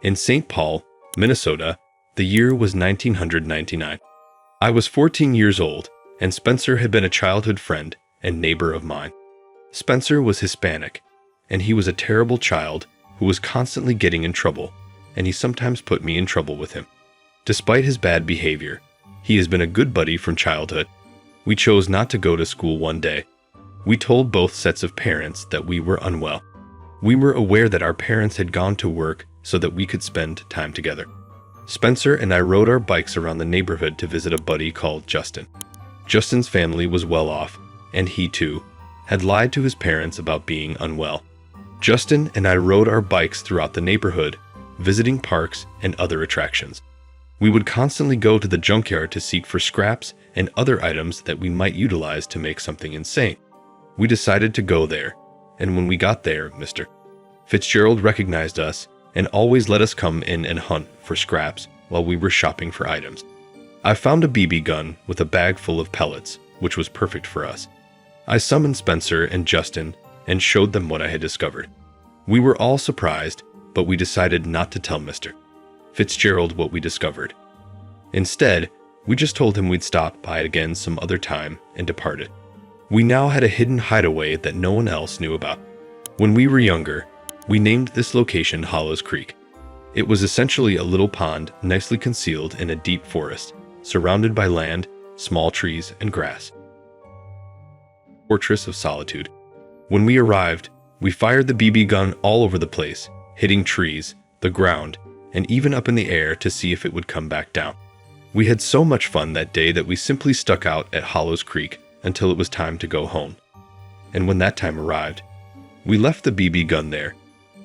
In St. Paul, Minnesota, the year was 1999. I was 14 years old, and Spencer had been a childhood friend and neighbor of mine. Spencer was Hispanic, and he was a terrible child who was constantly getting in trouble, and he sometimes put me in trouble with him. Despite his bad behavior, he has been a good buddy from childhood. We chose not to go to school one day. We told both sets of parents that we were unwell. We were aware that our parents had gone to work so that we could spend time together. Spencer and I rode our bikes around the neighborhood to visit a buddy called Justin. Justin's family was well off, and he too had lied to his parents about being unwell. Justin and I rode our bikes throughout the neighborhood, visiting parks and other attractions. We would constantly go to the junkyard to seek for scraps and other items that we might utilize to make something insane. We decided to go there, and when we got there, Mr. Fitzgerald recognized us and always let us come in and hunt for scraps while we were shopping for items. I found a BB gun with a bag full of pellets, which was perfect for us. I summoned Spencer and Justin and showed them what I had discovered. We were all surprised, but we decided not to tell Mr. Fitzgerald what we discovered. Instead, we just told him we'd stop by again some other time and departed. We now had a hidden hideaway that no one else knew about. When we were younger, we named this location Hollows Creek. It was essentially a little pond nicely concealed in a deep forest, surrounded by land, small trees, and grass. Fortress of Solitude. When we arrived, we fired the BB gun all over the place, hitting trees, the ground, and even up in the air to see if it would come back down. We had so much fun that day that we simply stuck out at Hollows Creek until it was time to go home. And when that time arrived, we left the BB gun there,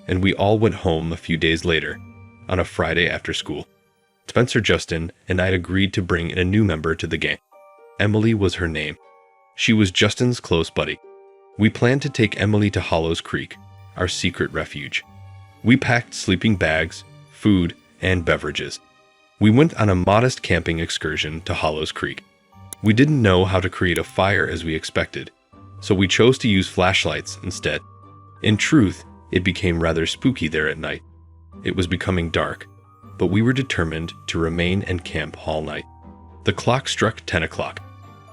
and we all went home a few days later, on a Friday after school. Spencer, Justin, and I had agreed to bring in a new member to the gang. Emily was her name. She was Justin's close buddy. We planned to take Emily to Hollows Creek, our secret refuge. We packed sleeping bags, food, and beverages. We went on a modest camping excursion to Hollows Creek. We didn't know how to create a fire as we expected, so we chose to use flashlights instead. In truth, it became rather spooky there at night. It was becoming dark, but we were determined to remain and camp all night. The clock struck 10 o'clock.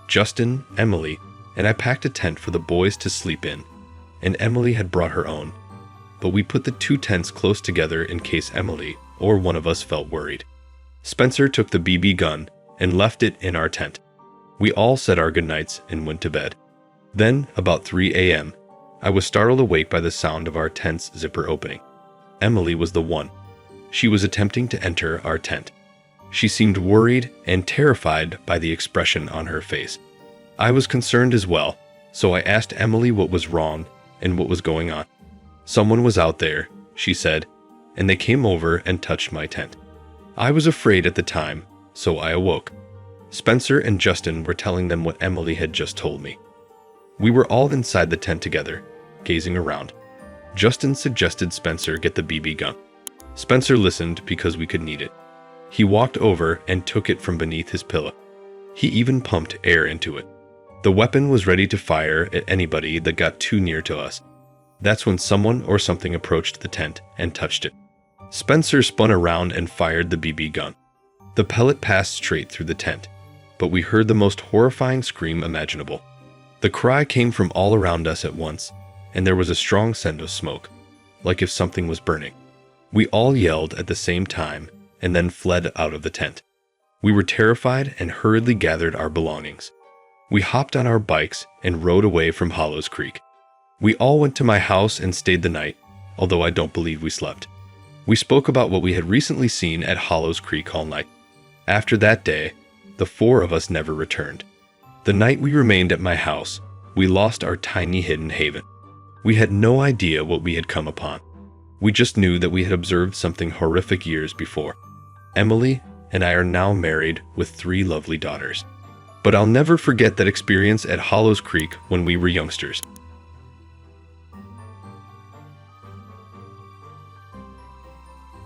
Justin, Emily, and I packed a tent for the boys to sleep in, and Emily had brought her own. But we put the two tents close together in case Emily or one of us felt worried. Spencer took the BB gun and left it in our tent. We all said our goodnights and went to bed. Then, about 3 a.m., I was startled awake by the sound of our tent's zipper opening. Emily was the one. She was attempting to enter our tent. She seemed worried and terrified by the expression on her face. I was concerned as well, so I asked Emily what was wrong and what was going on. Someone was out there, she said, and they came over and touched my tent. I was afraid at the time, so I awoke. Spencer and Justin were telling them what Emily had just told me. We were all inside the tent together, gazing around. Justin suggested Spencer get the BB gun. Spencer listened because we could need it. He walked over and took it from beneath his pillow. He even pumped air into it. The weapon was ready to fire at anybody that got too near to us. That's when someone or something approached the tent and touched it. Spencer spun around and fired the BB gun. The pellet passed straight through the tent, but we heard the most horrifying scream imaginable. The cry came from all around us at once, and there was a strong scent of smoke, like if something was burning. We all yelled at the same time and then fled out of the tent. We were terrified and hurriedly gathered our belongings. We hopped on our bikes and rode away from Hollows Creek. We all went to my house and stayed the night, although I don't believe we slept. We spoke about what we had recently seen at Hollows Creek all night. After that day, the four of us never returned. The night we remained at my house, we lost our tiny hidden haven. We had no idea what we had come upon. We just knew that we had observed something horrific years before. Emily and I are now married with 3 lovely daughters. But I'll never forget that experience at Hollows Creek when we were youngsters.